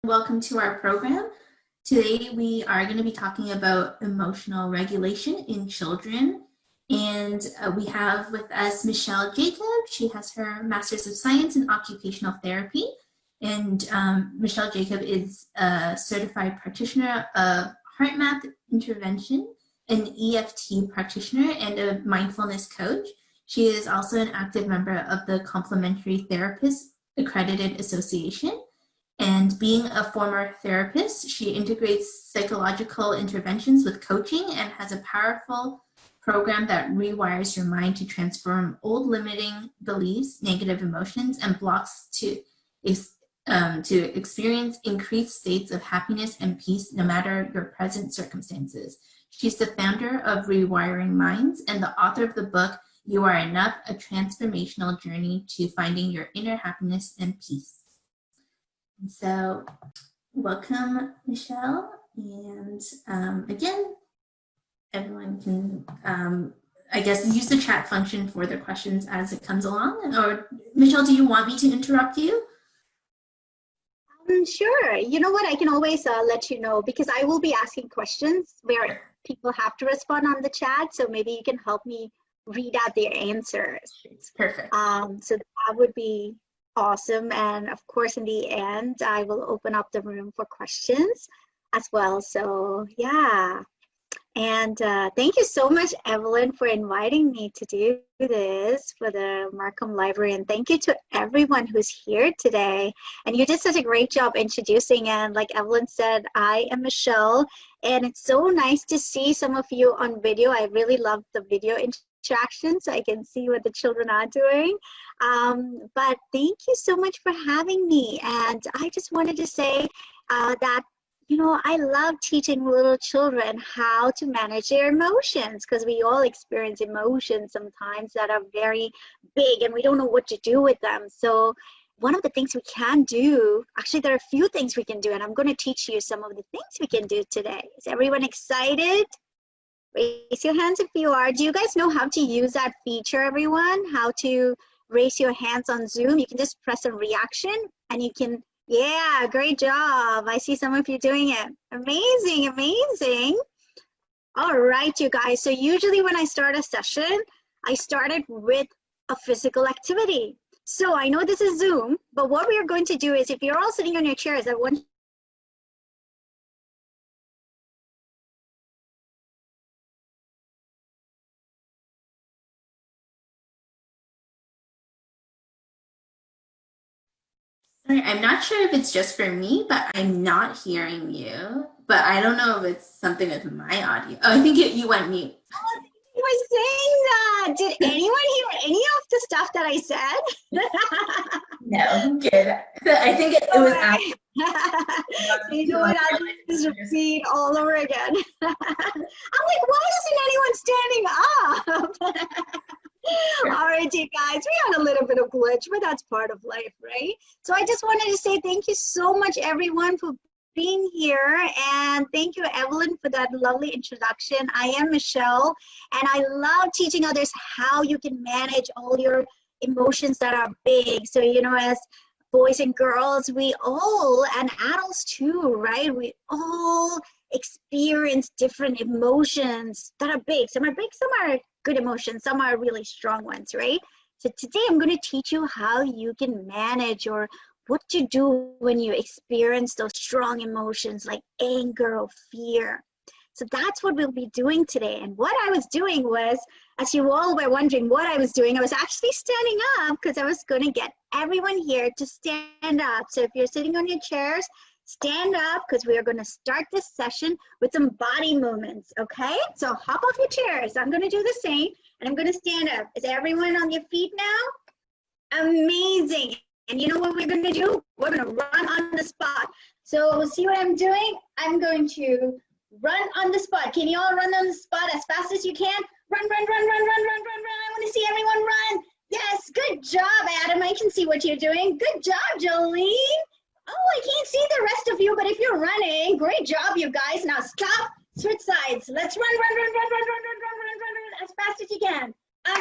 Welcome to our program. Today we are going to be talking about emotional regulation in children. And we have with us Michelle Jacob. She has her Master's of Science in Occupational Therapy. And Michelle Jacob is a certified practitioner of HeartMath intervention, an EFT practitioner, and a mindfulness coach. She is also an active member of the Complementary Therapists Accredited Association. And being a former therapist, she integrates psychological interventions with coaching and has a powerful program that rewires your mind to transform old limiting beliefs, negative emotions, and blocks to experience increased states of happiness and peace no matter your present circumstances. She's the founder of Rewiring Minds and the author of the book, You Are Enough, a transformational journey to finding your inner happiness and peace. So welcome, Michelle. And again, everyone can, I guess, use the chat function for their questions as it comes along. Or Michelle, do you want me to interrupt you? Sure. You know what? I can always let you know because I will be asking questions where people have to respond on the chat. So maybe you can help me read out their answers. Perfect. So that would be awesome. And of course, in the end, I will open up the room for questions as well. So yeah. And thank you so much, Evelyn, for inviting me to do this for the Markham Library. And thank you to everyone who's here today. And you did such a great job introducing. And like Evelyn said, I am Michelle. And it's so nice to see some of you on video. I really love the video interaction so I can see what the children are doing. But thank you so much for having me. And I just wanted to say that you know, I love teaching little children how to manage their emotions because we all experience emotions sometimes that are very big and we don't know what to do with them. So one of the things we can do, actually there are a few things we can do, and I'm going to teach you some of the things we can do today. Is everyone excited? Raise your hands if you are. Do you guys know how to use that feature, everyone? How to raise your hands on Zoom? You can just press a reaction and you can. Yeah, great job. I see some of you doing it. Amazing, amazing. All right, you guys. So usually when I start a session, I started with a physical activity. So I know this is Zoom, but what we are going to do is if you're all sitting on your chairs, I want Sorry, I'm not sure if it's just for me, but I'm not hearing you. But I don't know if it's something with my audio. Oh, I think you went mute. you were saying that. Did anyone hear any of the stuff that I said? No, good. I think it was right. You know what? I'll just repeat all over again. I'm like, why isn't anyone standing up? All right, you guys, we had a little bit of glitch, but that's part of life, right? So I just wanted to say thank you so much, everyone, for being here. And thank you, Evelyn, for that lovely introduction. I am Michelle, and I love teaching others how you can manage all your emotions that are big. So, you know, as boys and girls, we all, and adults too, right? We all experience different emotions that are big. Some are big, some are good emotions, some are really strong ones, right? So today I'm going to teach you how you can manage or what to do when you experience those strong emotions like anger or fear. So that's what we'll be doing today. And what I was doing was, as you all were wondering what I was doing, I was actually standing up because I was going to get everyone here to stand up. So if you're sitting on your chairs, stand up because we are going to start this session with some body movements, okay? So hop off your chairs. I'm going to do the same, and I'm going to stand up. Is everyone on your feet now? Amazing. And you know what we're going to do? We're going to run on the spot. So see what I'm doing? I'm going to run on the spot. Can you all run on the spot as fast as you can? Run, run, run, run, run, run, run, run. I want to see everyone run. Yes, good job, Adam. I can see what you're doing. Good job, Jolene. Oh, I can't see the rest of you, but if you're running, great job, you guys. Now stop, switch sides. Let's run, run, run, run, run, run, run, run, run, run, run, as fast as you can.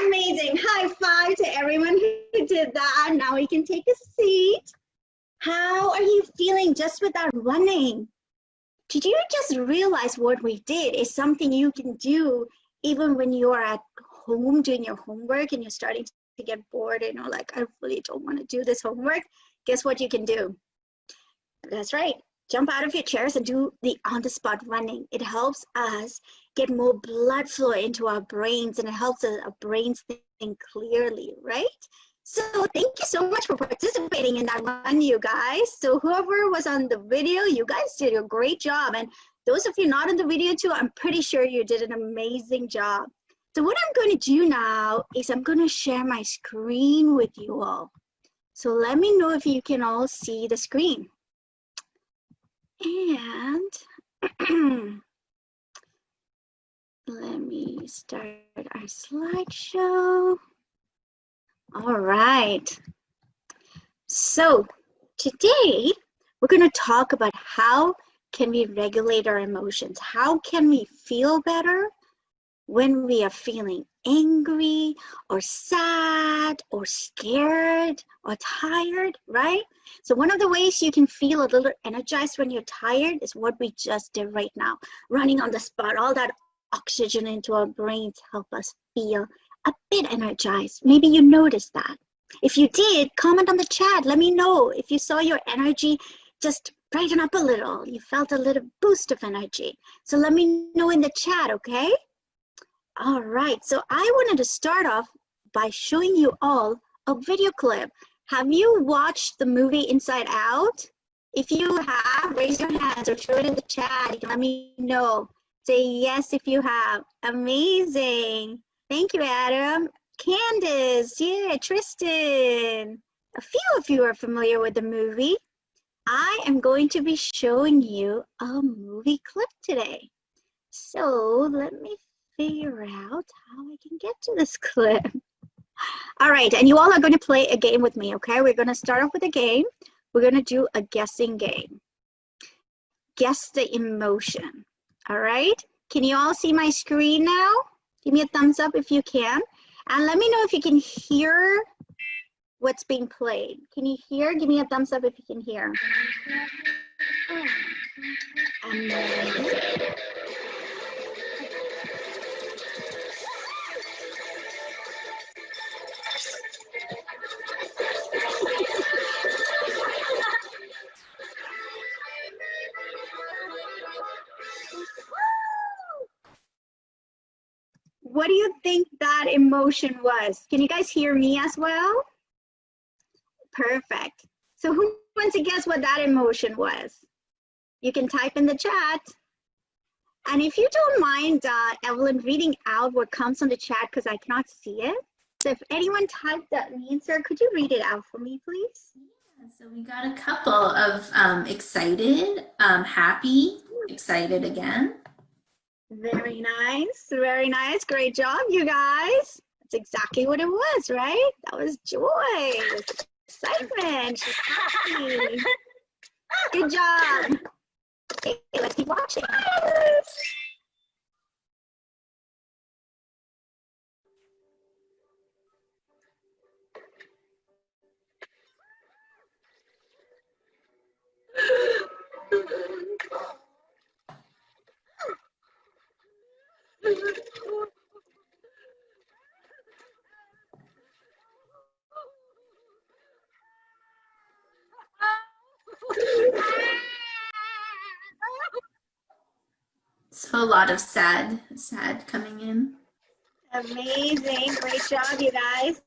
Amazing. High five to everyone who did that. Now we can take a seat. How are you feeling just with that running? Did you just realize what we did is something you can do even when you're at home doing your homework and you're starting to get bored and you're like, I really don't want to do this homework? Guess what you can do? That's right. Jump out of your chairs and do the on-the-spot running. It helps us get more blood flow into our brains and it helps our brains think clearly, right? So thank you so much for participating in that run, you guys. So whoever was on the video, you guys did a great job. And those of you not on the video too, I'm pretty sure you did an amazing job. So what I'm going to do now is I'm going to share my screen with you all. So let me know if you can all see the screen. And let me start our slideshow. All right. So today we're going to talk about how can we regulate our emotions? How can we feel better when we are feeling angry or sad or scared or tired, right? So one of the ways you can feel a little energized when you're tired is what we just did right now, running on the spot, all that oxygen into our brains help us feel a bit energized. Maybe you noticed that. If you did, comment on the chat. Let me know if you saw your energy just brighten up a little. You felt a little boost of energy. So let me know in the chat, okay? All right, so I wanted to start off by showing you all a video clip. Have you watched the movie Inside Out? If you have, raise your hands or show it in the chat. You can let me know. Say yes if you have. Amazing. Thank you, Adam. Candace, yeah, Tristan. A few of you are familiar with the movie. I am going to be showing you a movie clip today. So let me figure out how I can get to this clip. All right, and you all are going to play a game with me, okay? We're going to start off with a game. We're going to do a guessing game. Guess the emotion, all right? Can you all see my screen now? Give me a thumbs up if you can. And let me know if you can hear what's being played. Can you hear? Give me a thumbs up if you can hear. What do you think that emotion was? Can you guys hear me as well? Perfect. So who wants to guess what that emotion was? You can type in the chat. And if you don't mind, Evelyn, reading out what comes on the chat because I cannot see it. So if anyone typed that answer, could you read it out for me, please? Yeah, so we got a couple of excited, happy, excited again. Very nice, very nice. Great job, you guys. That's exactly what it was, right? That was joy, excitement. She's happy. Good job. Okay, let's keep watching. So a lot of sad coming in. Amazing, great job, you guys.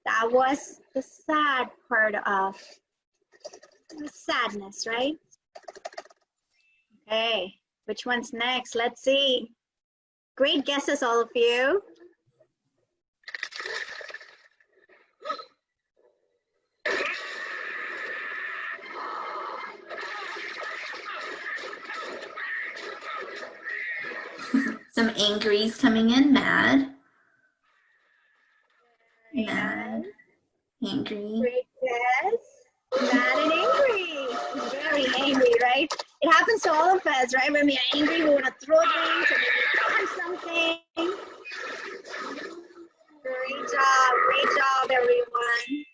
That was the sad part of the sadness, right? Okay, which one's next? Let's see. Great guesses, all of you. Some angries coming in, mad. Mad, angry. Great guess. Mad and angry. Very angry, right? It happens to all of us, right? When we are angry, we want to throw things or maybe punch something. Great job, everyone.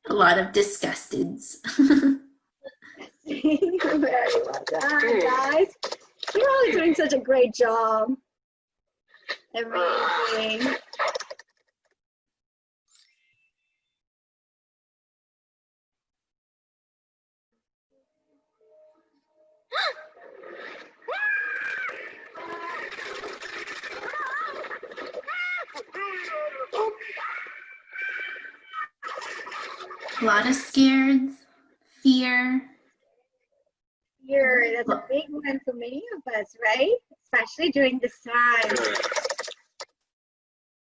A lot of disgusteds. Very well done, guys. You're all doing such a great job. Amazing. A lot of scared, fear. Here, that's a big one for many of us, right? Especially during this time.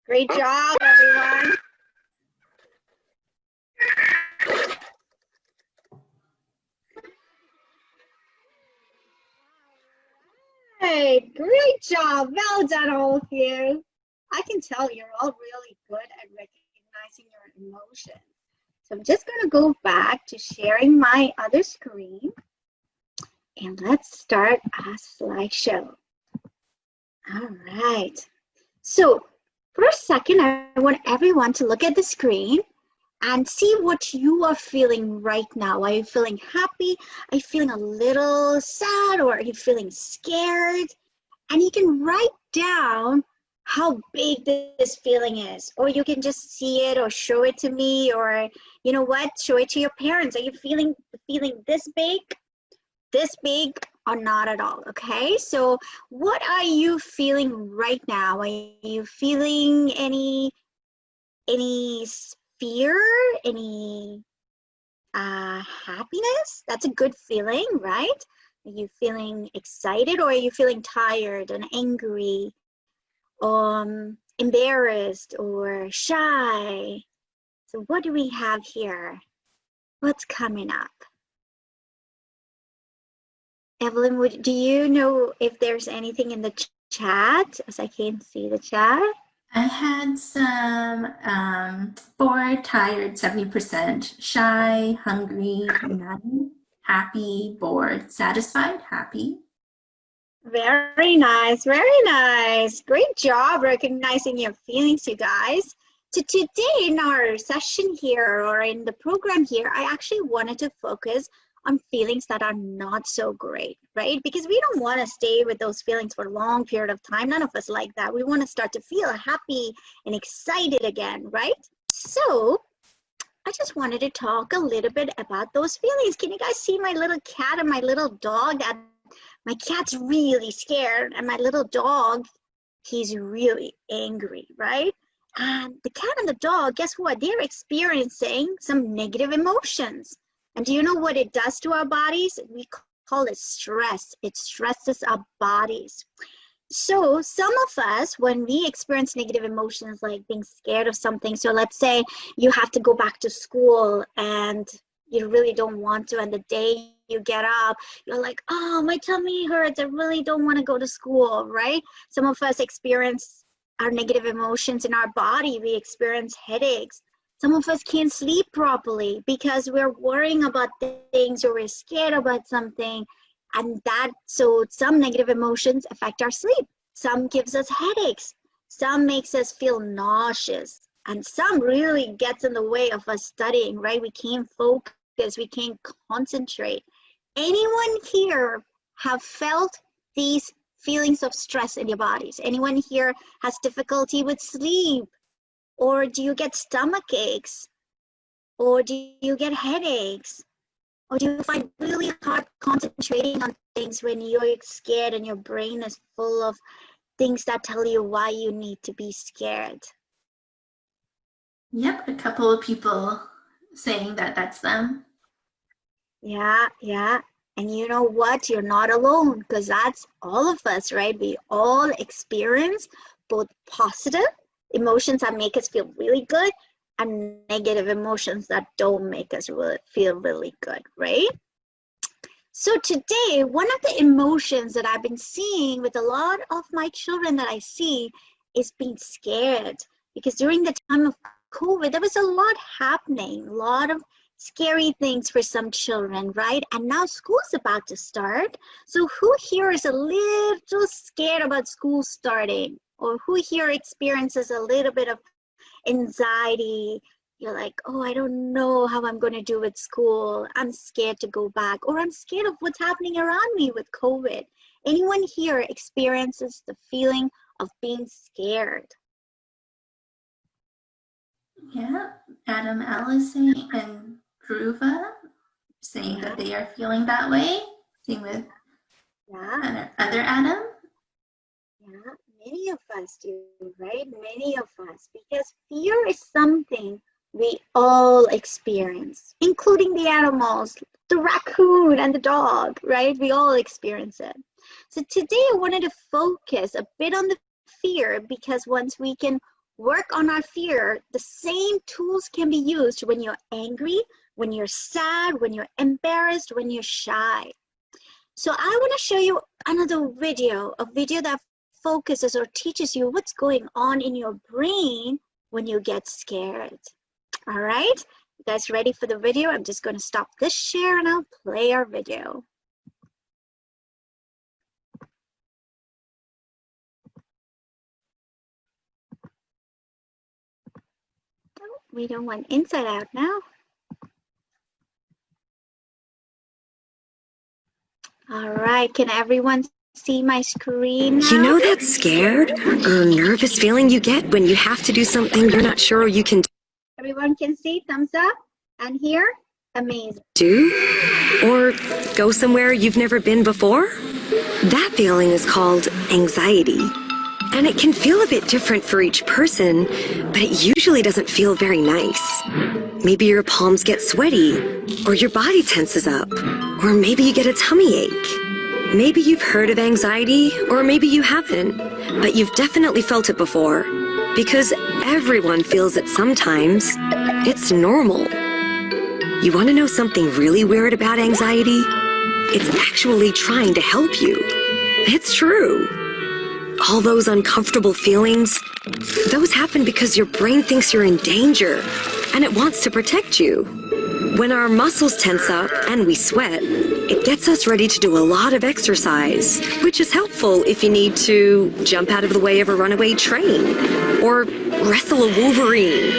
Great job, everyone. Right, great job. Well done, all of you. I can tell you're all really good at recognizing your emotions. So I'm just going to go back to sharing my other screen. And let's start our slideshow. All right. So for a second, I want everyone to look at the screen and see what you are feeling right now. Are you feeling happy? Are you feeling a little sad? Or are you feeling scared? And you can write down how big this feeling is. Or you can just see it or show it to me, or you know what, show it to your parents. Are you feeling this big, or not at all? Okay, so what are you feeling right now? Are you feeling any fear, any happiness? That's a good feeling, right? Are you feeling excited, or are you feeling tired and angry, embarrassed or shy? So what do we have here? What's coming up? Evelyn, do you know if there's anything in the chat, as I can't see the chat? I had some bored, tired, 70%, shy, hungry, none, happy, bored, satisfied, happy. Very nice, very nice. Great job recognizing your feelings, you guys. So today in our session here, or in the program here, I actually wanted to focus on feelings that are not so great, right? Because we don't want to stay with those feelings for a long period of time. None of us like that. We want to start to feel happy and excited again, right? So I just wanted to talk a little bit about those feelings. Can you guys see my little cat and my little dog? My cat's really scared, and my little dog, he's really angry, right? And the cat and the dog, guess what? They're experiencing some negative emotions. And do you know what it does to our bodies? We call it stress. It stresses our bodies. So some of us, when we experience negative emotions like being scared of something, so let's say you have to go back to school and you really don't want to, and the day you get up, you're like, oh, my tummy hurts, I really don't want to go to school, right? Some of us experience our negative emotions in our body. We experience headaches. Some of us can't sleep properly because we're worrying about things, or we're scared about something. And so some negative emotions affect our sleep. Some gives us headaches. Some makes us feel nauseous. And some really gets in the way of us studying, right? We can't focus, we can't concentrate. Anyone here have felt these feelings of stress in your bodies? Anyone here has difficulty with sleep? Or do you get stomach aches? Or do you get headaches? Or do you find really hard concentrating on things when you're scared and your brain is full of things that tell you why you need to be scared? Yep, a couple of people saying that that's them. Yeah. And you know what? You're not alone, because that's all of us, right? We all experience both positive emotions that make us feel really good and negative emotions that don't make us feel really good, right? So today, one of the emotions that I've been seeing with a lot of my children that I see is being scared, because during the time of COVID, there was a lot happening, a lot of scary things for some children, right? And now school's about to start. So who here is a little scared about school starting? Or who here experiences a little bit of anxiety? You're like, oh, I don't know how I'm going to do with school. I'm scared to go back, or I'm scared of what's happening around me with COVID. Anyone here experiences the feeling of being scared? Yeah, Adam, Allison, and Dhruva saying that they are feeling that way. Same with other Adam. Yeah, many of us do, right? Many of us, because fear is something we all experience, including the animals, the raccoon and the dog, right? We all experience it. So today I wanted to focus a bit on the fear, because once we can work on our fear, the same tools can be used when you're angry, when you're sad, when you're embarrassed, when you're shy. So I want to show you another video, a video that focuses or teaches you what's going on in your brain when you get scared. All right, you guys ready for the video? I'm just going to stop this share and I'll play our video. Oh, we don't want inside out now. All right, can everyone see my screen now? You know that scared or nervous feeling you get when you have to do something you're not sure you can Everyone can see, thumbs up, and here, amazing. do? Or go somewhere you've never been before? That feeling is called anxiety. And it can feel a bit different for each person, but it usually doesn't feel very nice. Maybe your palms get sweaty, or your body tenses up, or maybe you get a tummy ache. Maybe you've heard of anxiety, or maybe you haven't, but you've definitely felt it before. Because everyone feels it sometimes. It's normal. You want to know something really weird about anxiety? It's actually trying to help you. It's true. All those uncomfortable feelings, those happen because your brain thinks you're in danger, and it wants to protect you. When our muscles tense up and we sweat, it gets us ready to do a lot of exercise, which is helpful if you need to jump out of the way of a runaway train or wrestle a wolverine.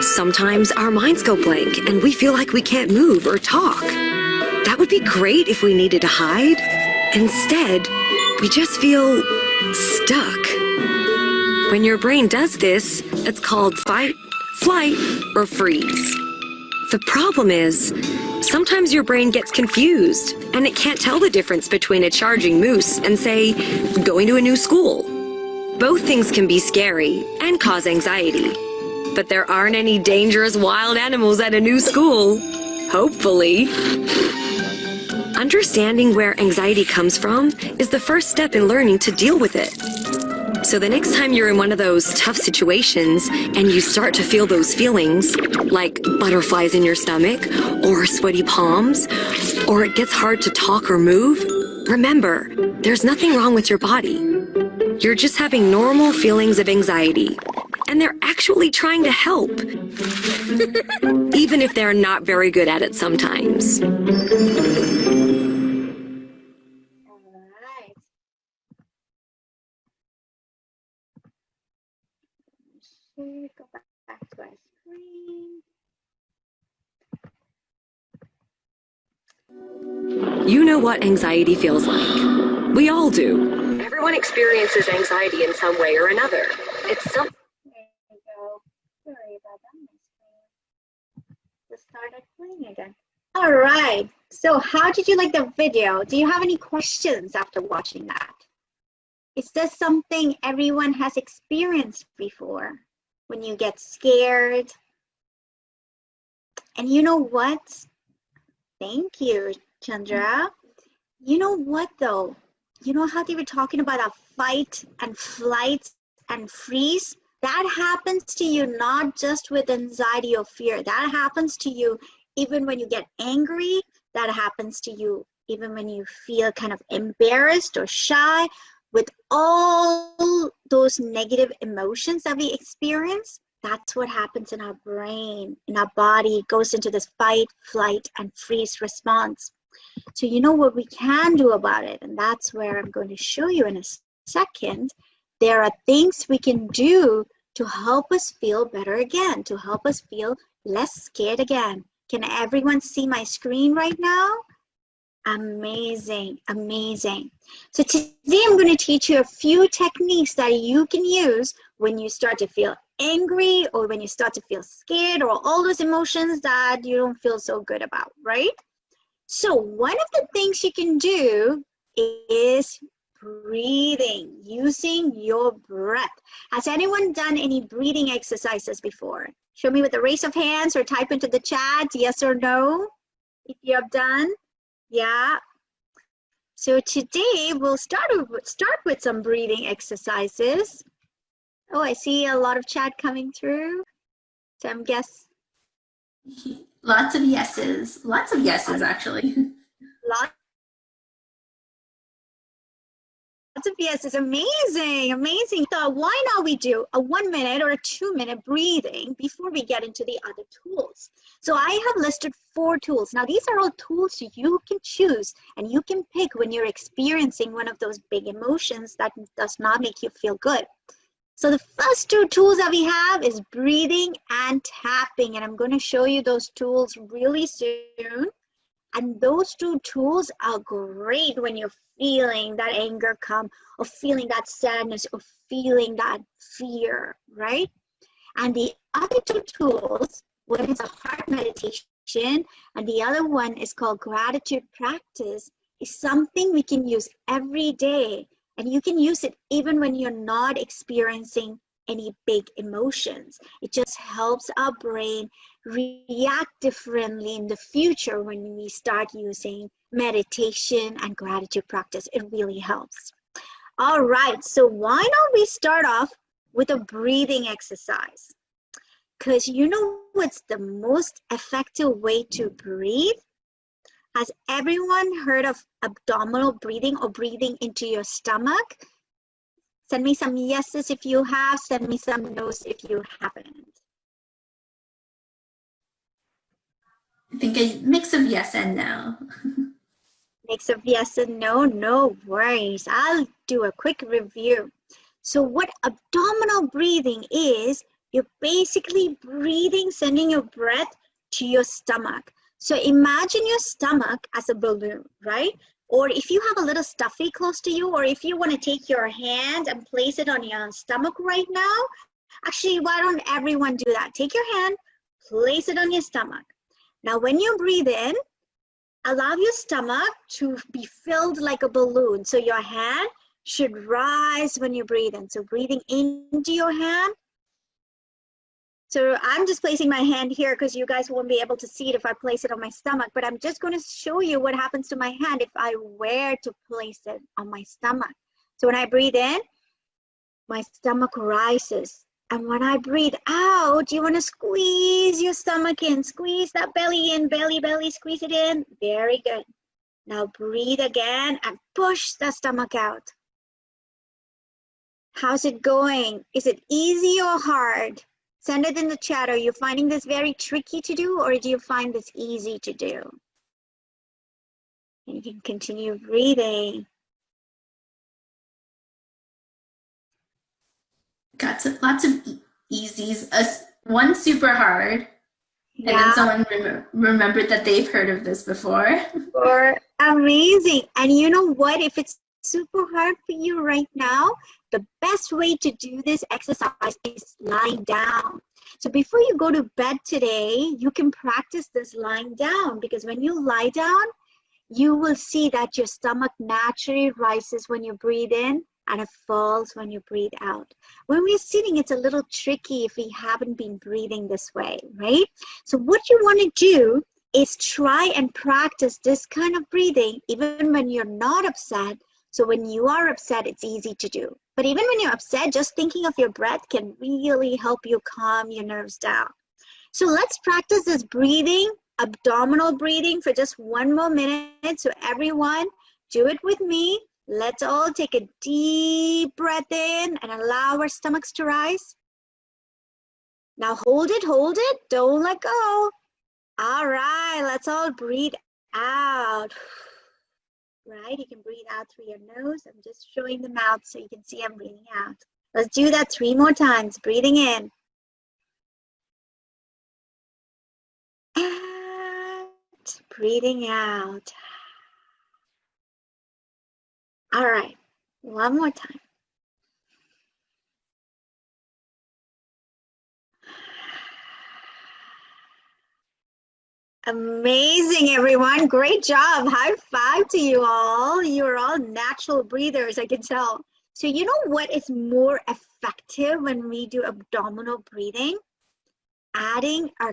Sometimes our minds go blank and we feel like we can't move or talk. That would be great if we needed to hide. Instead, we just feel stuck. When your brain does this, it's called fight, flight, or freeze. The problem is, sometimes your brain gets confused and it can't tell the difference between a charging moose and, say, going to a new school. Both things can be scary and cause anxiety. But there aren't any dangerous wild animals at a new school. Hopefully. Understanding where anxiety comes from is the first step in learning to deal with it. So the next time you're in one of those tough situations and you start to feel those feelings, like butterflies in your stomach or sweaty palms, or it gets hard to talk or move, remember, there's nothing wrong with your body. You're just having normal feelings of anxiety, and they're actually trying to help, even if they're not very good at it sometimes. Go back to our screen. You know what anxiety feels like. We all do. Everyone experiences anxiety in some way or another. It's There you go. Sorry about that. My screen just started playing again. All right. So how did you like the video? Do you have any questions after watching that? Is this something everyone has experienced before? When you get scared? And you know what? Thank you, Chandra. You know what though? You know how they were talking about a fight and flight and freeze? That happens to you not just with anxiety or fear. That happens to you even when you get angry. That happens to you even when you feel kind of embarrassed or shy. With all those negative emotions that we experience, That's what happens in our brain, in our body. It goes into this fight, flight, and freeze response. So you know what we can do about it, and that's where I'm going to show you in a second. There are things we can do to help us feel better again, to help us feel less scared again. Can everyone see my screen right now? Amazing, amazing. So today I'm going to teach you a few techniques that you can use when you start to feel angry or when you start to feel scared or all those emotions that you don't feel so good about, right? So one of the things you can do is breathing, using your breath. Has anyone done any breathing exercises before? Show me with a raise of hands or type into the chat, yes or no, if you have done. Yeah. So today we'll start with some breathing exercises. Oh, I see a lot of chat coming through. So I'm guessing Lots of yeses actually. lots of yeses. Amazing, amazing. So why not we do a 1 minute or a 2 minute breathing before we get into the other tools? So I have listed 4 tools. Now these are all tools you can choose and you can pick when you're experiencing one of those big emotions that does not make you feel good. So the first 2 tools that we have is breathing and tapping, and I'm going to show you those tools really soon. And those 2 tools are great when you're feeling that anger come, or feeling that sadness, or feeling that fear, right? And the other 2 tools, one is a heart meditation, and the other one is called gratitude practice, is something we can use every day. And you can use it even when you're not experiencing any big emotions. It just helps our brain react differently in the future when we start using meditation and gratitude practice. It really helps. All right, so why don't we start off with a breathing exercise? Because you know what's the most effective way to breathe? Has everyone heard of abdominal breathing or breathing into your stomach? Send me some yeses if you have, send me some no's if you haven't. I think a mix of yes and no. Mix of yes and no, no worries. I'll do a quick review. So what abdominal breathing is, you're basically breathing, sending your breath to your stomach. So imagine your stomach as a balloon, right? Or if you have a little stuffy close to you, or if you want to take your hand and place it on your stomach right now, actually, why don't everyone do that? Take your hand, place it on your stomach. Now, when you breathe in, allow your stomach to be filled like a balloon. So your hand should rise when you breathe in. So breathing into your hand. So I'm just placing my hand here because you guys won't be able to see it if I place it on my stomach, but I'm just going to show you what happens to my hand if I were to place it on my stomach. So when I breathe in, my stomach rises. And when I breathe out, you want to squeeze your stomach in, squeeze that belly in, belly, belly, squeeze it in. Very good. Now breathe again and push the stomach out. How's it going? Is it easy or hard? Send it in the chat. Are you finding this very tricky to do, or do you find this easy to do? And you can continue breathing. Got lots of easies. One super hard. Yeah. And then someone remembered that they've heard of this before. Or amazing. And you know what? If it's super hard for you right now, the best way to do this exercise is lying down. So before you go to bed today, you can practice this lying down, because when you lie down, you will see that your stomach naturally rises when you breathe in and it falls when you breathe out. When we're sitting, it's a little tricky if we haven't been breathing this way, right? So what you want to do is try and practice this kind of breathing even when you're not upset. So when you are upset, it's easy to do. But even when you're upset, just thinking of your breath can really help you calm your nerves down. So let's practice this breathing, abdominal breathing, for just 1 more minute. So everyone, do it with me. Let's all take a deep breath in and allow our stomachs to rise. Now hold it, don't let go. All right, let's all breathe out. Right, you can breathe out through your nose. I'm just showing the mouth so you can see I'm breathing out. Let's do that 3 more times. Breathing in. And breathing out. All right, one more time. Amazing, everyone. Great job. High five to you all. You're all natural breathers, I can tell. So you know what is more effective when we do abdominal breathing? Adding our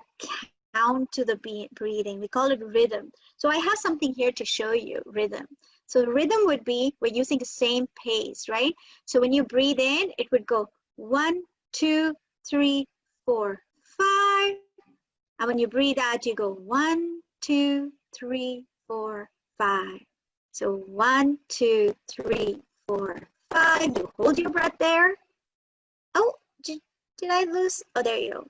count to the breathing. We call it rhythm. So I have something here to show you, rhythm. So rhythm would be, we're using the same pace, right? So when you breathe in, it would go 1, 2, 3, 4, 5. And when you breathe out, you go 1, 2, 3, 4, 5. So 1, 2, 3, 4, 5. You hold your breath there. Oh, did I lose? Oh, there you go.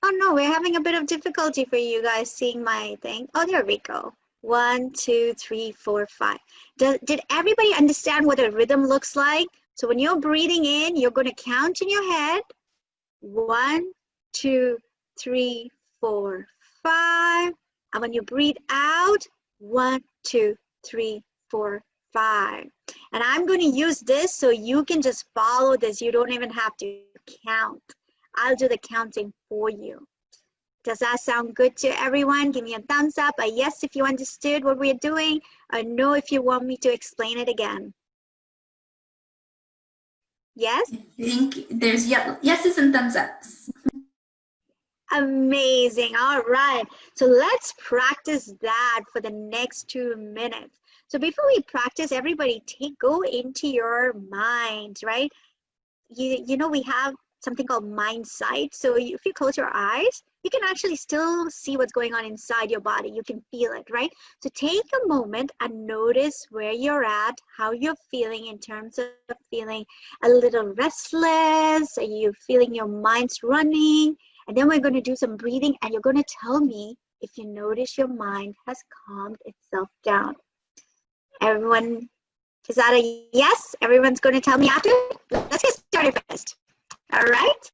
Oh no, we're having a bit of difficulty for you guys seeing my thing. Oh, there we go. 1, 2, 3, 4, 5. Did everybody understand what a rhythm looks like? So when you're breathing in, you're going to count in your head. 1, 2, 3, 4, 5. And when you breathe out, 1, 2, 3, 4, 5. And I'm going to use this so you can just follow this. You don't even have to count. I'll do the counting for you. Does that sound good to everyone? Give me a thumbs up, a yes if you understood what we're doing, a no if you want me to explain it again. Yes? I think there's yeses and thumbs ups. Amazing. All right. So let's practice that for the next 2 minutes. So before we practice, everybody go into your mind, right? You know, we have something called mind sight. So if you close your eyes, you can actually still see what's going on inside your body. You can feel it, right? So take a moment and notice where you're at, how you're feeling in terms of feeling a little restless. Are you feeling your mind's running? And then we're going to do some breathing, and you're going to tell me if you notice your mind has calmed itself down. Everyone, is that a yes? Everyone's going to tell me after? Let's get started first. All right?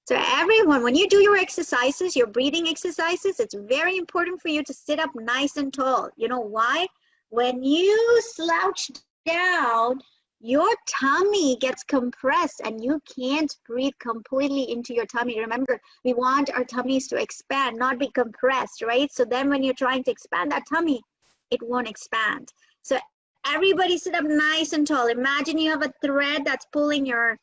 So everyone, when you do your exercises, your breathing exercises, it's very important for you to sit up nice and tall. You know why? When you slouch down, your tummy gets compressed and you can't breathe completely into your tummy. Remember, we want our tummies to expand, not be compressed, right? So then when you're trying to expand that tummy, it won't expand. So everybody sit up nice and tall. Imagine you have a thread that's pulling your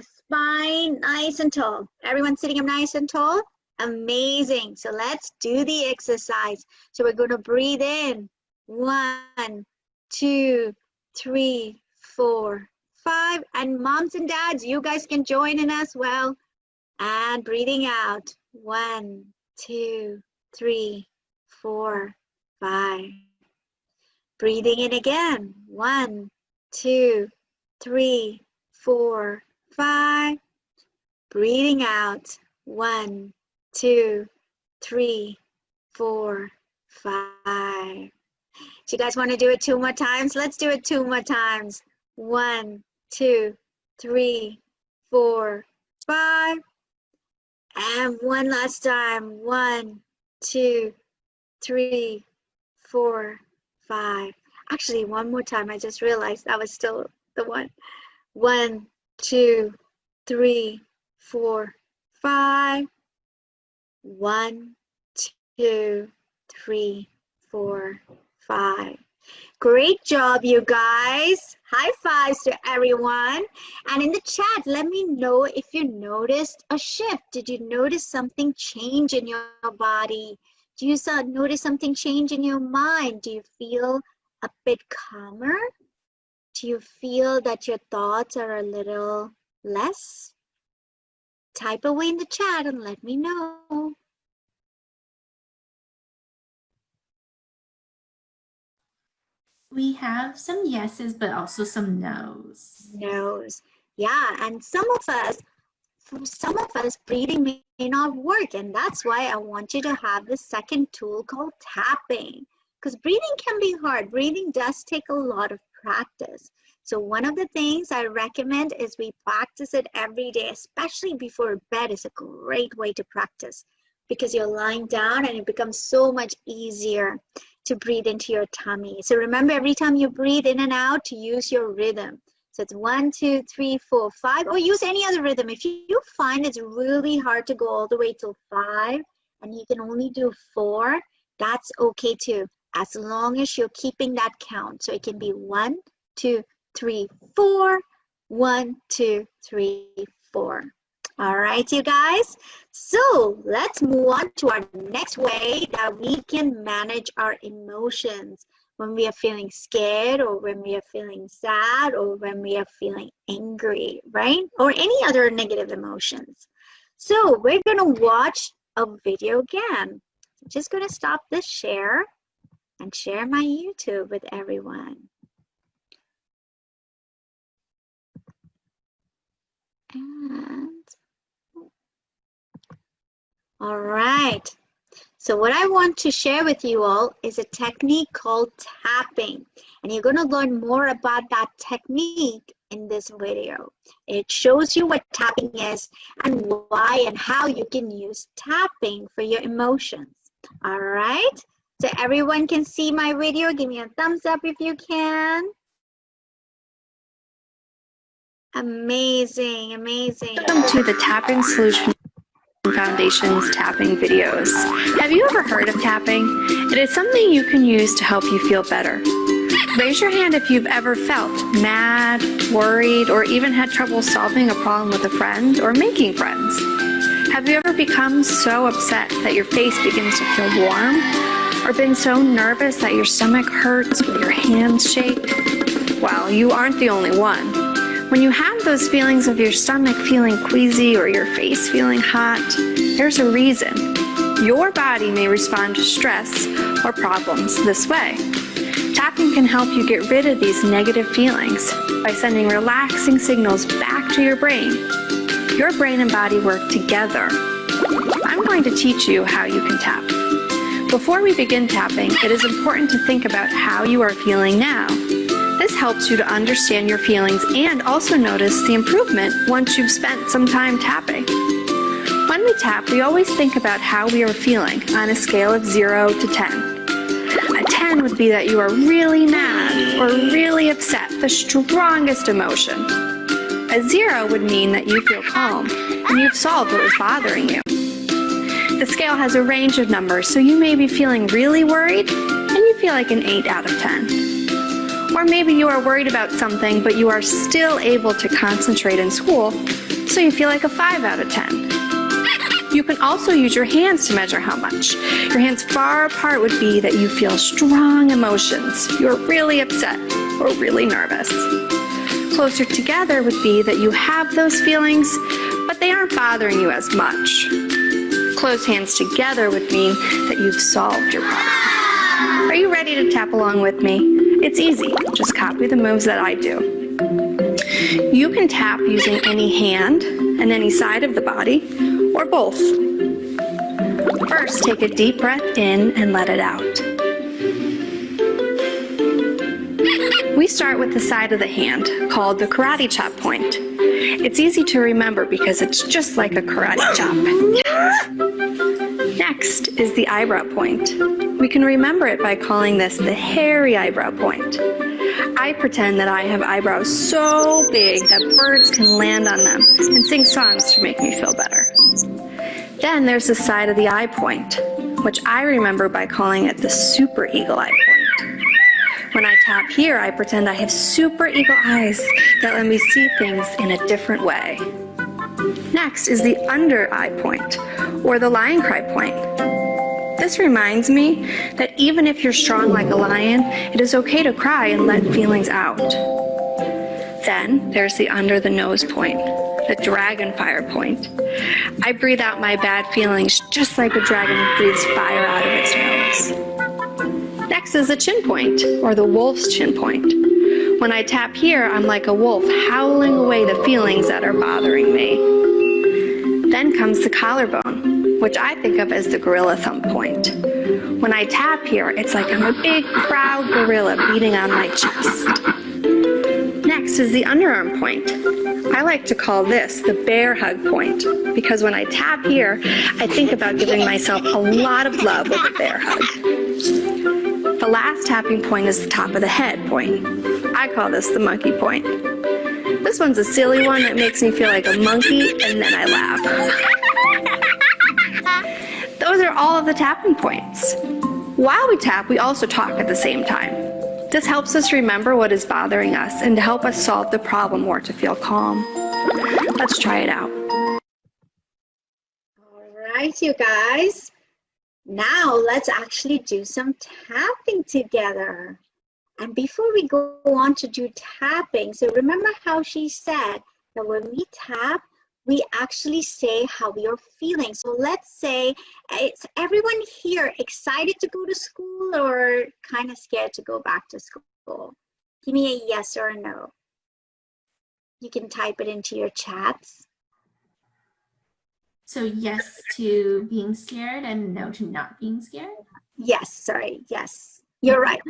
spine nice and tall. Everyone sitting up nice and tall? Amazing. So let's do the exercise. So we're going to breathe in. 1, 2, 3, 4, 5. And moms and dads, you guys can join in as well. And breathing out. 1, 2, 3, 4, 5. Breathing in again. 1, 2, 3, 4, 5. Breathing out. 1, 2, 3, 4, 5. Do you guys want to do it 2 more times? Let's do it 2 more times. 1, 2, 3, 4, 5. And one last time. 1, 2, 3, 4, 5. Actually, one more time. I just realized that was still the one. 1, 2, 3, 4, 5. 1, 2, 3, 4, 5. Great job, you guys. High fives to everyone. And in the chat, let me know if you noticed a shift. Did you notice something change in your body? Do you notice something change in your mind? Do you feel a bit calmer? Do you feel that your thoughts are a little less? Type away in the chat and let me know. We have some yeses, but also some nos. No's. Yeah, and some of us for some of us, breathing may not work, and that's why I want you to have the second tool called tapping, because breathing can be hard. Breathing does take a lot of practice. So one of the things I recommend is we practice it every day, especially before bed is a great way to practice, because you're lying down and it becomes so much easier to breathe into your tummy. So remember, every time you breathe in and out, to use your rhythm. So it's 1, 2, 3, 4, 5, or use any other rhythm. If you find it's really hard to go all the way till 5 and you can only do 4, that's okay too, as long as you're keeping that count. So it can be 1, 2, 3, 4, 1, 2, 3, 4. All right, you guys. So let's move on to our next way that we can manage our emotions when we are feeling scared, or when we are feeling sad, or when we are feeling angry, right? Or any other negative emotions. So we're gonna watch a video again. I'm just gonna stop this share and share my YouTube with everyone. And all right. So what I want to share with you all is a technique called tapping. And you're going to learn more about that technique in this video. It shows you what tapping is and why and how you can use tapping for your emotions. All right. So everyone can see my video. Give me a thumbs up if you can. Amazing, amazing. Welcome to the Tapping Solution Foundation's tapping videos. Have you ever heard of tapping? It is something you can use to help you feel better. Raise your hand if you've ever felt mad, worried, or even had trouble solving a problem with a friend or making friends. Have you ever become so upset that your face begins to feel warm? Or been so nervous that your stomach hurts or your hands shake? Well, you aren't the only one. When you have those feelings of your stomach feeling queasy or your face feeling hot, there's a reason. Your body may respond to stress or problems this way. Tapping can help you get rid of these negative feelings by sending relaxing signals back to your brain. Your brain and body work together. I'm going to teach you how you can tap. Before we begin tapping, it is important to think about how you are feeling now. This helps you to understand your feelings and also notice the improvement once you've spent some time tapping. When we tap, we always think about how we are feeling on a scale of 0 to 10. A 10 would be that you are really mad or really upset, the strongest emotion. A 0 would mean that you feel calm and you've solved what was bothering you. The scale has a range of numbers, so you may be feeling really worried and you feel like an 8 out of 10. Or maybe you are worried about something, but you are still able to concentrate in school, so you feel like a 5 out of 10. You can also use your hands to measure how much. Your hands far apart would be that you feel strong emotions. You're really upset or really nervous. Closer together would be that you have those feelings, but they aren't bothering you as much. Closed hands together would mean that you've solved your problem. Are you ready to tap along with me? It's easy. Just copy the moves that I do. You can tap using any hand and any side of the body, or both. First, take a deep breath in and let it out. We start with the side of the hand, called the karate chop point. It's easy to remember because it's just like a karate chop. Next is the eyebrow point. We can remember it by calling this the hairy eyebrow point. I pretend that I have eyebrows so big that birds can land on them and sing songs to make me feel better. Then there's the side of the eye point, which I remember by calling it the super eagle eye point. When I tap here, I pretend I have super eagle eyes that let me see things in a different way. Next is the under eye point, or the lion cry point. This reminds me that even if you're strong like a lion, it is okay to cry and let feelings out. Then there's the under the nose point, the dragon fire point. I breathe out my bad feelings just like a dragon breathes fire out of its nose. Next is the chin point, or the wolf's chin point. When I tap here, I'm like a wolf howling away the feelings that are bothering me. Then comes the collarbone, which I think of as the gorilla thumb point. When I tap here, it's like I'm a big, proud gorilla beating on my chest. Next is the underarm point. I like to call this the bear hug point, because when I tap here, I think about giving myself a lot of love with a bear hug. The last tapping point is the top of the head point. I call this the monkey point. This one's a silly one that makes me feel like a monkey, and then I laugh. Those are all of the tapping points. While we tap, we also talk at the same time. This helps us remember what is bothering us and to help us solve the problem or to feel calm. Let's try it out. All right, you guys. Now let's actually do some tapping together. And before we go on to do tapping, so remember how she said that when we tap, we actually say how we are feeling. So let's say it's everyone here excited to go to school or kind of scared to go back to school. Give me a yes or a no. You can type it into your chats. So yes to being scared and no to not being scared? Yes, sorry, yes. You're right.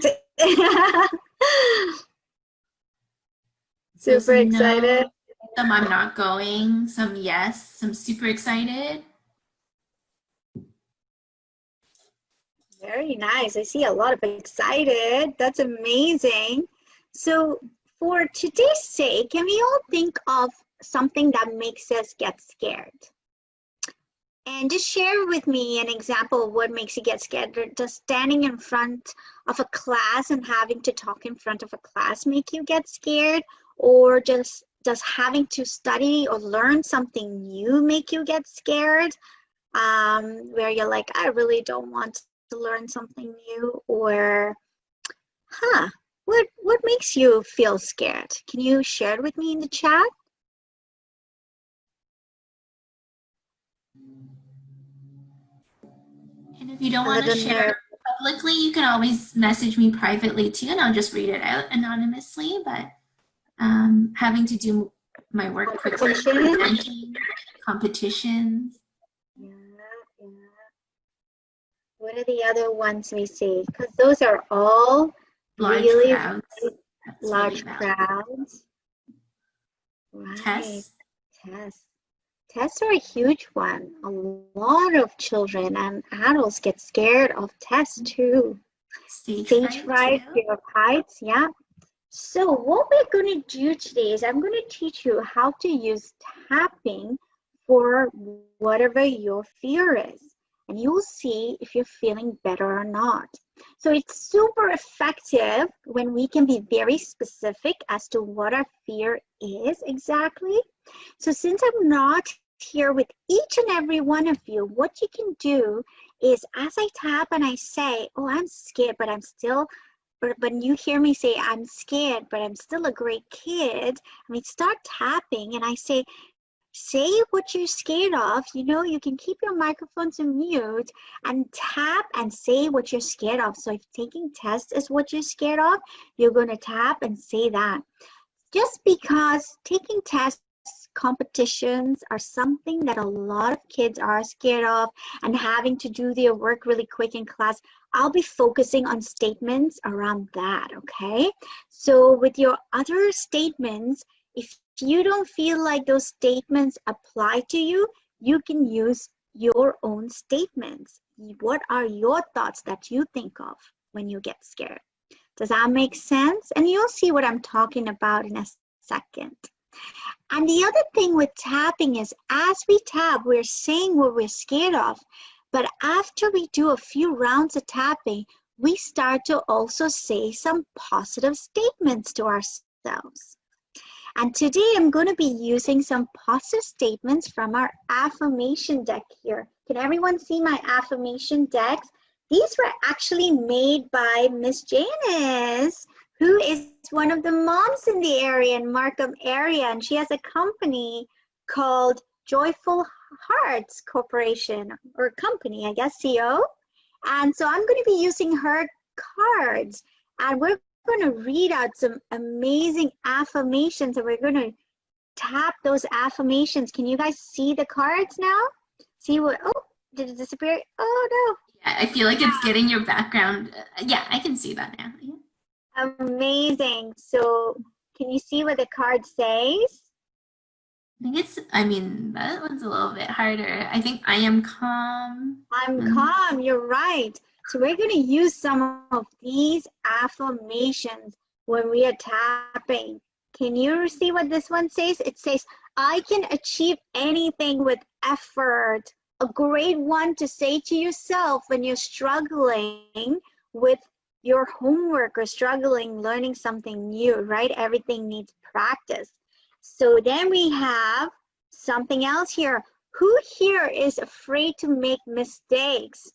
So Super excited. No, some I'm not going, some yes, some super excited. Very nice. I see a lot of excited. That's amazing. So for today's sake, can we all think of something that makes us get scared? And just share with me an example of what makes you get scared. Does standing in front of a class and having to talk in front of a class make you get scared? Or does having to study or learn something new make you get scared? Where you're like, I really don't want to learn something new. Or, what makes you feel scared? Can you share it with me in the chat? And if you don't want to share publicly, you can always message me privately too, and I'll just read it out anonymously. But having to do my work quickly, competitions. Yeah. What are the other ones we see? Because those are all really large crowds. Right. Tests are a huge one. A lot of children and adults get scared of tests too. Stage fright, fear of heights, yeah. So what we're going to do today is I'm going to teach you how to use tapping for whatever your fear is. And you'll see if you're feeling better or not. So it's super effective when we can be very specific as to what our fear is exactly. So since I'm not here with each and every one of you, what you can do is as I tap and I say, oh, I'm scared, but I'm still, but when you hear me say, I'm scared, but I'm still a great kid, I mean, start tapping and I say what you're scared of. You know, you can keep your microphones on mute and tap and say what you're scared of. So if taking tests is what you're scared of, you're going to tap and say that. Just because taking tests, competitions are something that a lot of kids are scared of and having to do their work really quick in class, I'll be focusing on statements around that, okay? So with your other statements, if you don't feel like those statements apply to you, you can use your own statements. What are your thoughts that you think of when you get scared? Does that make sense? And you'll see what I'm talking about in a second. And the other thing with tapping is as we tap, we're saying what we're scared of. But after we do a few rounds of tapping, we start to also say some positive statements to ourselves. And today I'm going to be using some positive statements from our affirmation deck here. Can everyone see my affirmation decks? These were actually made by Miss Janice, who is one of the moms in the area, in Markham area, and she has a company called Joyful Hearts Corporation, or company, I guess, CO. And so I'm going to be using her cards, and we're going to read out some amazing affirmations, and we're going to tap those affirmations. Can you guys see the cards now? See what, oh, did it disappear? Oh Yeah, I feel like it's getting your background. Yeah, I can see that now. Yeah. no. Amazing. So can you see what the card says? I mean, that one's a little bit harder. I think I am calm. I'm calm, you're right. So we're going to use some of these affirmations when we are tapping. Can you see what this one says? It says, I can achieve anything with effort. A great one to say to yourself when you're struggling with your homework or struggling learning something new, right? Everything needs practice. So then we have something else here. Who here is afraid to make mistakes?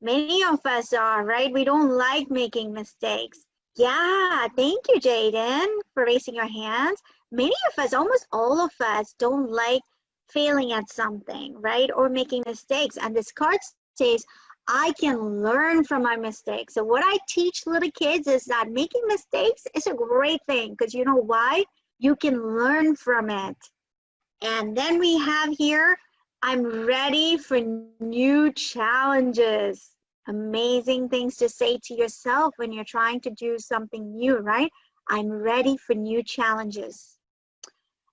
Many of us are, right? We don't like making mistakes. Yeah, thank you, Jaden, for raising your hands. Many of us, almost all of us, don't like failing at something, right? Or making mistakes. And this card says, I can learn from my mistakes. So what I teach little kids is that making mistakes is a great thing, because you know why? You can learn from it. And then we have here, I'm ready for new challenges. Amazing things to say to yourself when you're trying to do something new, right? I'm ready for new challenges.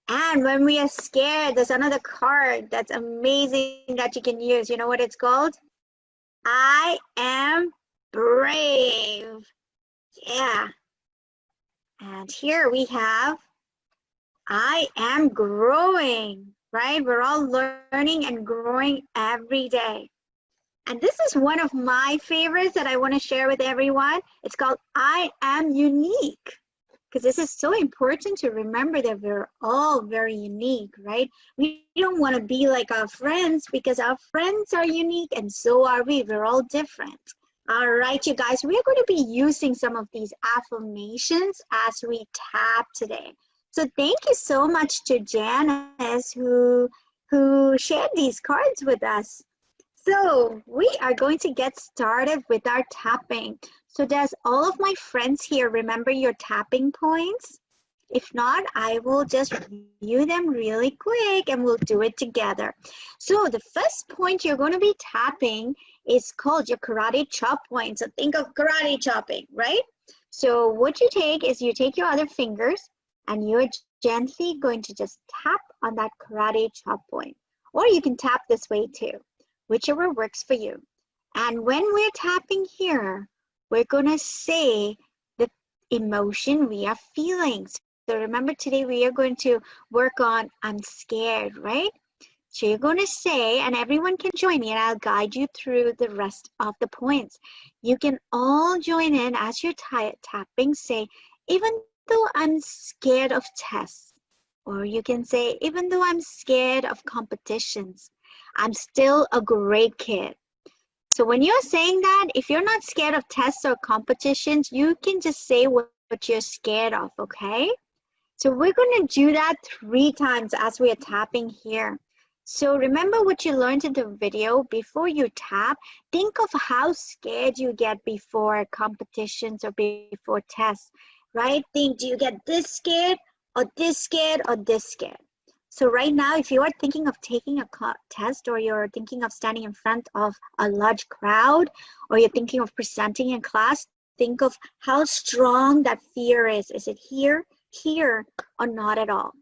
And when we are scared, there's another card that's amazing that you can use. You know what it's called? I am brave. Yeah. And here we have, I am growing, right? We're all learning and growing every day. And this is one of my favorites that I want to share with everyone. It's called I am unique, because this is so important to remember that we're all very unique, right? We don't want to be like our friends, because our friends are unique and so are we. We're all different. All right, you guys, we are going to be using some of these affirmations as we tap today. So thank you so much to Janice who shared these cards with us. So we are going to get started with our tapping. So does all of my friends here remember your tapping points? If not, I will just review them really quick and we'll do it together. So the first point you're going to be tapping is called your karate chop point. So think of karate chopping, right? So what you take is you take your other fingers and you're gently going to just tap on that karate chop point. Or you can tap this way too, whichever works for you. And when we're tapping here, we're going to say the emotion we are feeling. So remember, today we are going to work on I'm scared, right? So you're going to say, and everyone can join me and I'll guide you through the rest of the points. You can all join in as you're tapping, say, even though I'm scared of tests. Or you can say, even though I'm scared of competitions, I'm still a great kid. So when you're saying that, if you're not scared of tests or competitions, you can just say what you're scared of, okay? So we're going to do that 3 times as we are tapping here. So remember what you learned in the video. Before you tap, think of how scared you get before competitions or before tests, right? Think, do you get this scared or this scared or this scared? So right now, if you are thinking of taking a test, or you're thinking of standing in front of a large crowd, or you're thinking of presenting in class, think of how strong that fear is. Is it here, or not at all?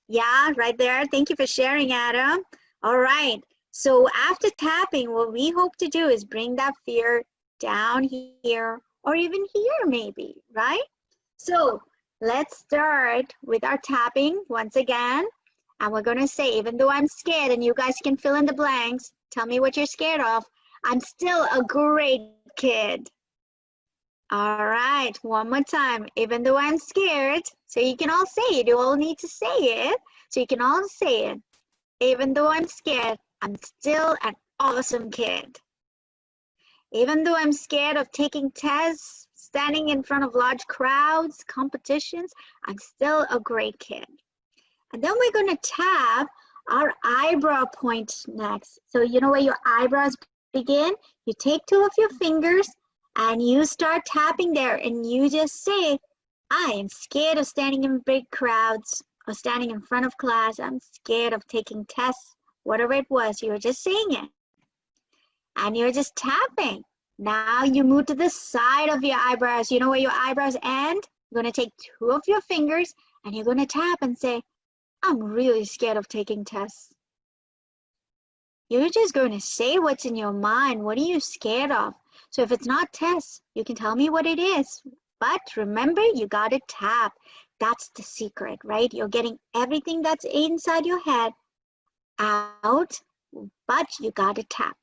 Yeah, right there. Thank you for sharing, Adam. All right. So after tapping, what we hope to do is bring that fear down here, or even here maybe, right? So let's start with our tapping once again. And we're going to say, even though I'm scared, and you guys can fill in the blanks, tell me what you're scared of, I'm still a great kid. All right, one more time. Even though I'm scared, so you can all say it. You all need to say it, so you can all say it. Even though I'm scared, I'm still an awesome kid. Even though I'm scared of taking tests, standing in front of large crowds, competitions, I'm still a great kid. And then we're going to tap our eyebrow point next. So you know where your eyebrows begin? You take 2 of your fingers and you start tapping there, and you just say, I am scared of standing in big crowds, or standing in front of class. I'm scared of taking tests. Whatever it was, you were just saying it. And you're just tapping. Now you move to the side of your eyebrows. You know where your eyebrows end? You're going to take 2 of your fingers and you're going to tap and say, I'm really scared of taking tests. You're just going to say what's in your mind. What are you scared of? So if it's not tests, you can tell me what it is. But remember, you got to tap. That's the secret, right? You're getting everything that's inside your head out, but you got to tap.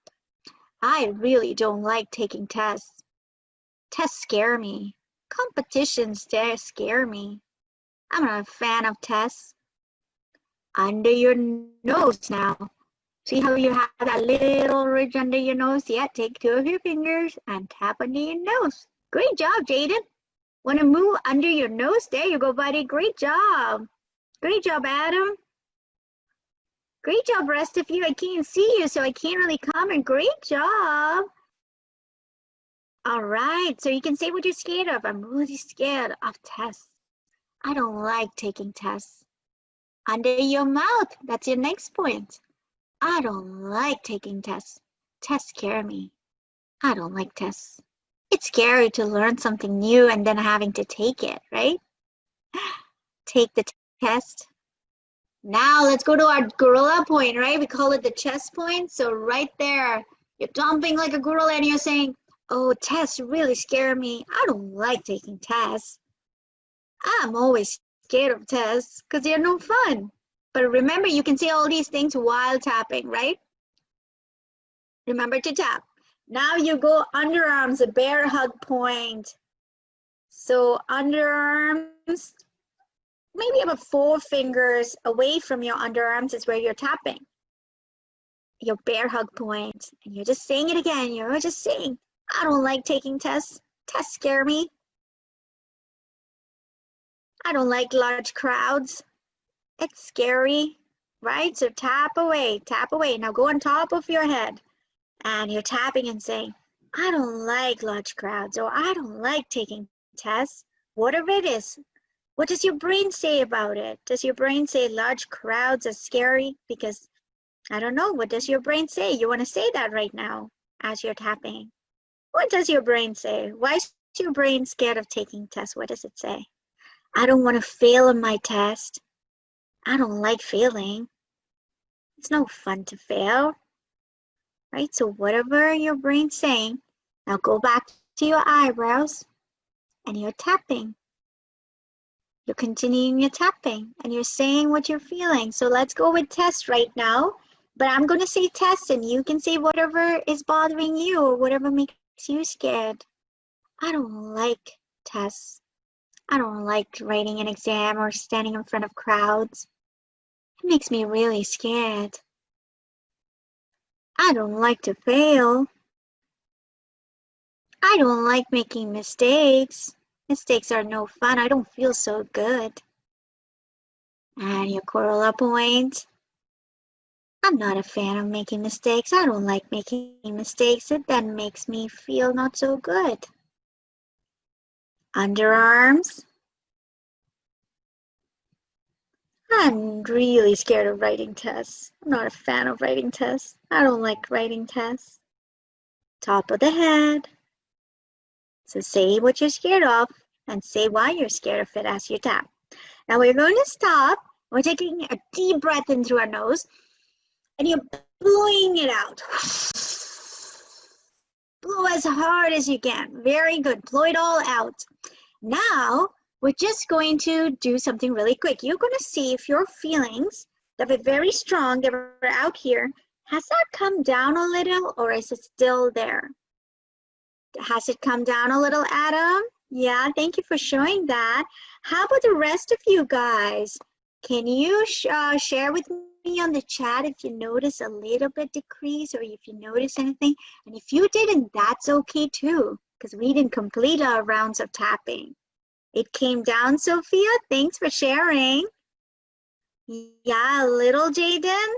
I really don't like taking tests. Tests scare me. Competitions scare me. I'm not a fan of tests. Under your nose now. See how you have that little ridge under your nose? Yeah, take 2 of your fingers and tap under your nose. Great job, Jaden. Want to move under your nose? There you go, buddy. Great job. Great job, Adam. Great job, rest of you. I can't see you, so I can't really comment. Great job. All right, so you can say what you're scared of. I'm really scared of tests. I don't like taking tests. Under your mouth, that's your next point. I don't like taking tests. Tests scare me. I don't like tests. It's scary to learn something new and then having to take it, right? Take the test. Now let's go to our gorilla point, right? We call it the chest point. So right there, you're dumping like a gorilla and you're saying, oh, tests really scare me. I don't like taking tests. I'm always scared of tests because they're no fun. But remember, you can say all these things while tapping, right? Remember to tap. Now you go underarms, a bear hug point. So underarms, maybe about 4 fingers away from your underarms is where you're tapping. Your bear hug point. And you're just saying it again. You're just saying, I don't like taking tests. Tests scare me. I don't like large crowds. It's scary, right? So tap away, tap away. Now go on top of your head and you're tapping and saying, I don't like large crowds, or I don't like taking tests. Whatever it is, what does your brain say about it? Does your brain say large crowds are scary? Because I don't know, what does your brain say? You want to say that right now as you're tapping. What does your brain say? Why is your brain scared of taking tests? What does it say? I don't want to fail on my test. I don't like failing. It's no fun to fail, right? So whatever your brain's saying, now go back to your eyebrows and you're tapping. You're continuing your tapping and you're saying what you're feeling. So let's go with test right now. But I'm going to say test and you can say whatever is bothering you or whatever makes you scared. I don't like tests. I don't like writing an exam or standing in front of crowds. It makes me really scared. I don't like to fail. I don't like making mistakes. Mistakes are no fun. I don't feel so good. And your gorilla point. I'm not a fan of making mistakes. I don't like making mistakes. It then makes me feel not so good. Underarms. I'm really scared of writing tests. I'm not a fan of writing tests. I don't like writing tests. Top of the head. So say what you're scared of and say why you're scared of it as you tap. Now we're going to stop. We're taking a deep breath in through our nose and you're blowing it out. Blow as hard as you can. Very good. Blow it all out. Now, we're just going to do something really quick. You're going to see if your feelings that are very strong, that are out here, has that come down a little or is it still there? Has it come down a little, Adam? Yeah, thank you for showing that. How about the rest of you guys? Can you share with me on the chat if you notice a little bit decrease or if you notice anything? And if you didn't, that's okay too, because we didn't complete our rounds of tapping. It came down, Sophia. Thanks for sharing. Yeah, a little, Jaden.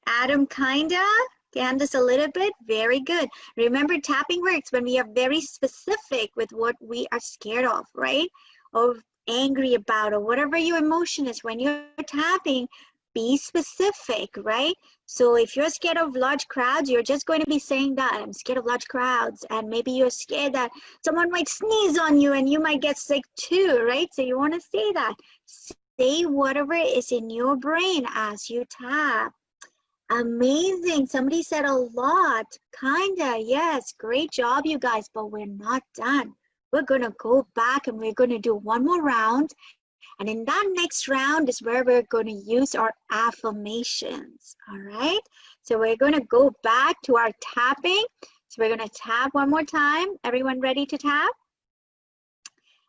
Adam, kinda. Candace, a little bit. Very good. Remember, tapping works when we are very specific with what we are scared of, right? Or angry about or whatever your emotion is when you're tapping, be specific, right? So if you're scared of large crowds, you're just going to be saying that I'm scared of large crowds, and maybe you're scared that someone might sneeze on you and you might get sick too, right? So you want to say that. Say whatever is in your brain as you tap. Amazing. Somebody said a lot. Kinda. Yes. Great job, you guys. But we're not done. We're going to go back and we're going to do one more round. And in that next round is where we're going to use our affirmations. All right. So we're going to go back to our tapping. So we're going to tap one more time. Everyone ready to tap?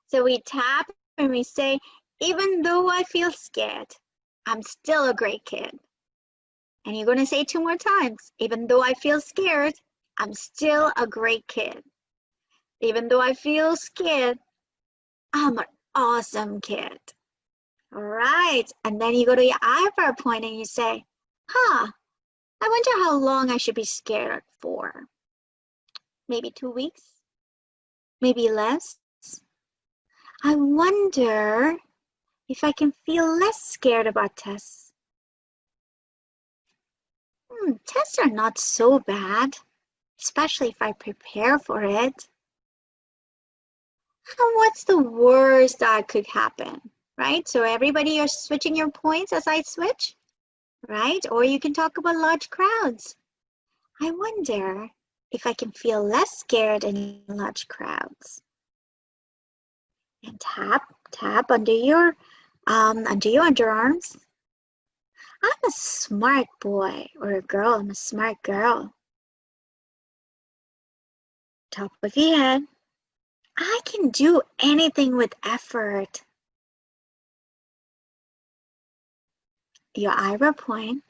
So we tap and we say, even though I feel scared, I'm still a great kid. And you're going to say 2 more times. Even though I feel scared, I'm still a great kid. Even though I feel scared, I'm an awesome kid. All right. And then you go to your eyebrow point and you say, I wonder how long I should be scared for. Maybe 2 weeks? Maybe less? I wonder if I can feel less scared about tests. Tests are not so bad, especially if I prepare for it. And what's the worst that could happen, right? So everybody, you're switching your points as I switch, right? Or you can talk about large crowds. I wonder if I can feel less scared in large crowds. And tap under your underarms. I'm a smart boy or a girl. I'm a smart girl. Top of your head. I can do anything with effort. Your eyebrow point.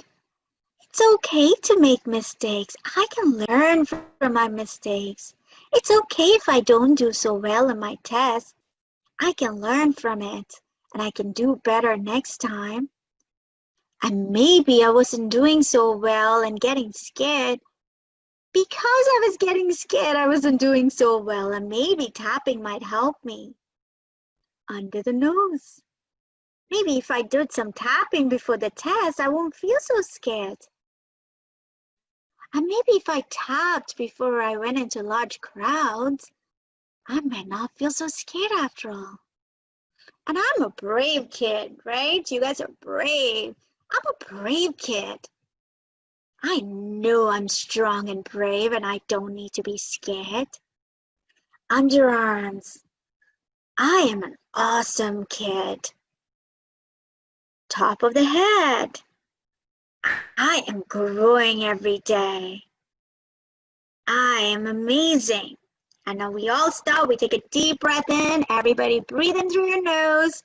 It's okay to make mistakes. I can learn from my mistakes. It's okay if I don't do so well in my test. I can learn from it and I can do better next time. And maybe I wasn't doing so well and getting scared. Because I was getting scared, I wasn't doing so well, and maybe tapping might help me. Under the nose. Maybe if I did some tapping before the test, I won't feel so scared. And maybe if I tapped before I went into large crowds, I might not feel so scared after all. And I'm a brave kid, right? You guys are brave. I'm a brave kid. I know I'm strong and brave and I don't need to be scared. Underarms. I am an awesome kid. Top of the head. I am growing every day. I am amazing. And now we all stop. We take a deep breath in. Everybody breathe in through your nose.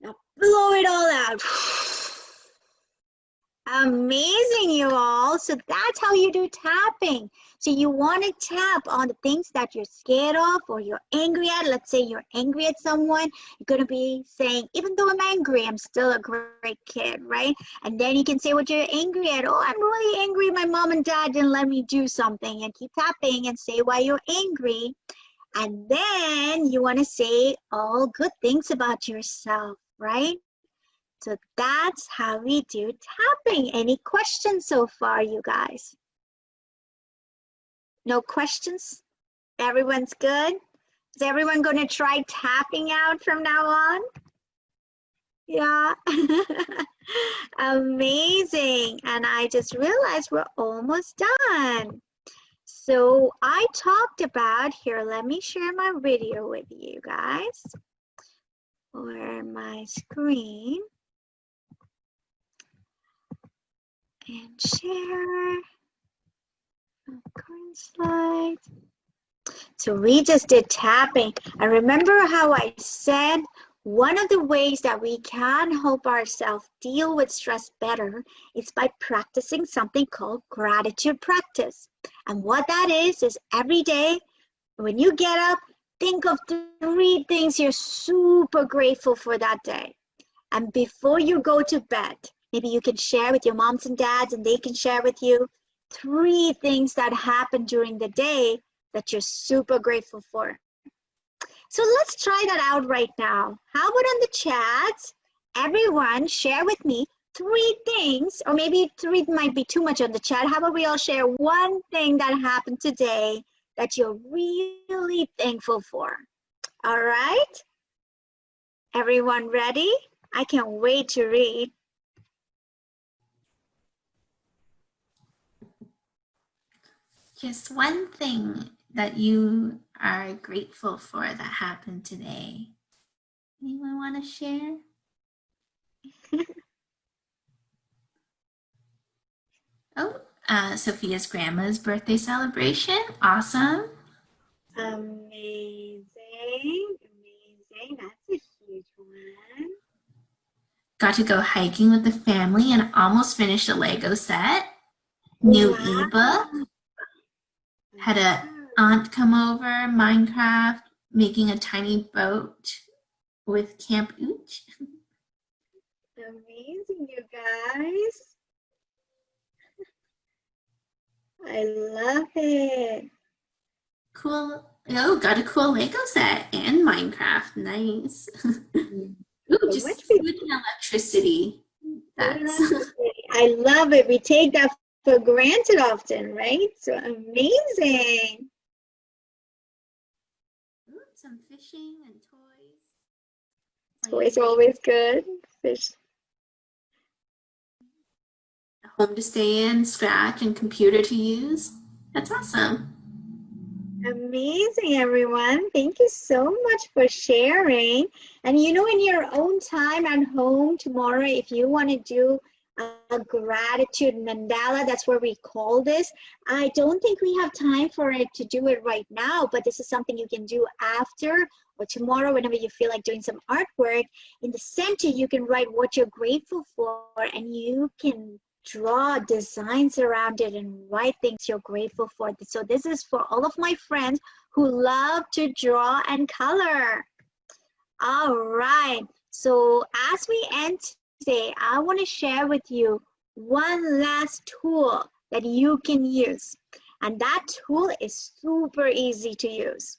Now blow it all out. Amazing, you all. So that's how you do tapping. So you want to tap on the things that you're scared of or you're angry at. Let's say you're angry at someone. You're going to be saying, even though I'm angry, I'm still a great kid, right? And then you can say what you're angry at. Oh, I'm really angry. My mom and dad didn't let me do something. And keep tapping and say why you're angry. And then you want to say all good things about yourself, right? So that's how we do tapping. Any questions so far, you guys? No questions? Everyone's good? Is everyone going to try tapping out from now on? Yeah. Amazing. And I just realized we're almost done. So I talked about, here, let me share my video with you guys. Or my screen. And share. Current slide. So we just did tapping. And remember how I said one of the ways that we can help ourselves deal with stress better is by practicing something called gratitude practice. And what that is every day when you get up, think of 3 things you're super grateful for that day. And before you go to bed, maybe you can share with your moms and dads and they can share with you 3 things that happened during the day that you're super grateful for. So let's try that out right now. How about on the chat, everyone share with me 3 things, or maybe 3 might be too much on the chat. How about we all share one thing that happened today that you're really thankful for? All right? Everyone ready? I can't wait to read. Just one thing that you are grateful for that happened today. Anyone want to share? Oh, Sophia's grandma's birthday celebration. Awesome. Amazing. That's a huge one. Got to go hiking with the family and almost finished a Lego set. New ebook. Had a aunt come over, Minecraft, making a tiny boat with Camp Ooch. Amazing, you guys. I love it. Cool. Oh, got a cool Lego set and Minecraft. Nice. Ooh, just food and electricity. I love it. We take that for granted often, right? So amazing. Ooh, some fishing and toys. Toys are always good. Fish. A home to stay in, Scratch, and computer to use. That's awesome. Amazing, everyone. Thank you so much for sharing. And you know, in your own time at home tomorrow, if you want to do a gratitude mandala, that's where we call this. I don't think we have time for it to do it right now, but this is something you can do after or tomorrow whenever you feel like doing some artwork. In the center, you can write what you're grateful for, and you can draw designs around it and write things you're grateful for. So this is for all of my friends who love to draw and color. All right, so as we end today, I want to share with you one last tool that you can use, and that tool is super easy to use.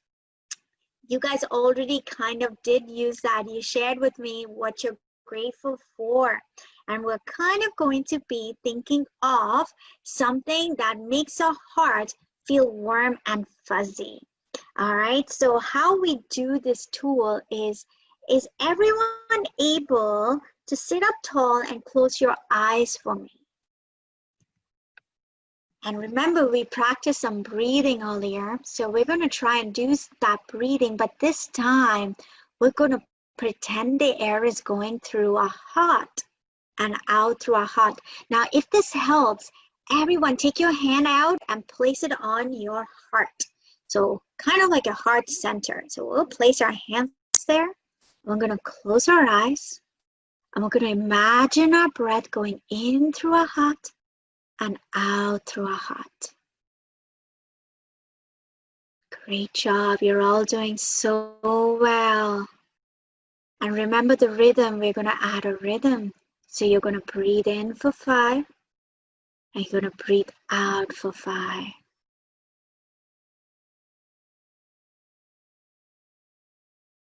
You guys already kind of did use that. You shared with me what you're grateful for. And we're kind of going to be thinking of something that makes our heart feel warm and fuzzy. All right, so how we do this tool is everyone able to sit up tall and close your eyes for me? And remember, we practiced some breathing earlier, so we're going to try and do that breathing, but this time we're going to pretend the air is going through a heart and out through a heart. Now, if this helps, everyone take your hand out and place it on your heart. So kind of like a heart center. So we'll place our hands there. We're going to close our eyes. And we're going to imagine our breath going in through our heart and out through our heart. Great job. You're all doing so well. And remember the rhythm. We're going to add a rhythm. So you're going to breathe in for 5, and you're going to breathe out for 5.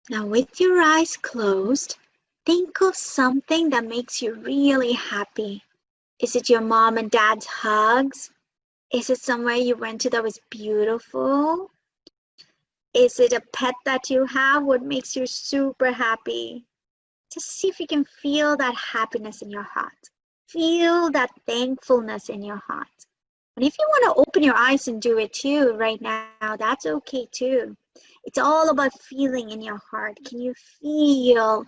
Now with your eyes closed, think of something that makes you really happy. Is it your mom and dad's hugs? Is it somewhere you went to that was beautiful? Is it a pet that you have? What makes you super happy? Just see if you can feel that happiness in your heart. Feel that thankfulness in your heart. And if you want to open your eyes and do it too right now, that's okay too. It's all about feeling in your heart. Can you feel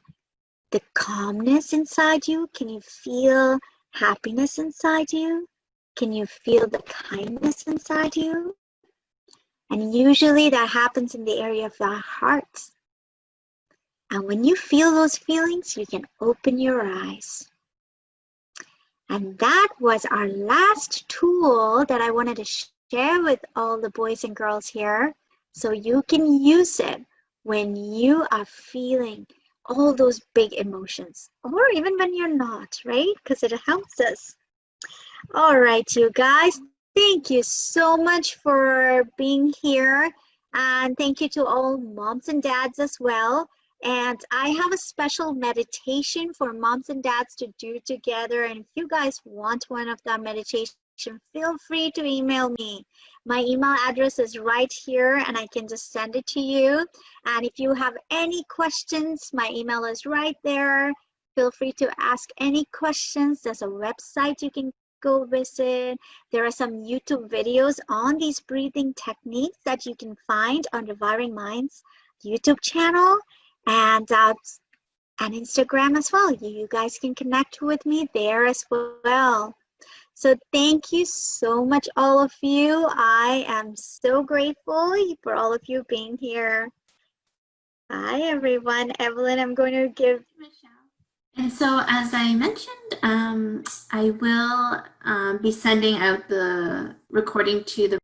the calmness inside you? Can you feel happiness inside you? Can you feel the kindness inside you? And usually that happens in the area of our hearts. And when you feel those feelings, you can open your eyes. And that was our last tool that I wanted to share with all the boys and girls here. So you can use it when you are feeling all those big emotions, or even when you're not, right? Because it helps us. All right, you guys, thank you so much for being here. And thank you to all moms and dads as well. And I have a special meditation for moms and dads to do together. And if you guys want one of that meditation, feel free to email me. My email address is right here and I can just send it to you. And if you have any questions, my email is right there. Feel free to ask any questions. There's a website you can go visit. There are some YouTube videos on these breathing techniques that you can find on Reviving Minds YouTube channel and Instagram as well. You guys can connect with me there as well. So thank you so much, all of you. I am so grateful for all of you being here. Hi, everyone. Evelyn, I'm going to give Michelle. And so, as I mentioned, I will be sending out the recording to the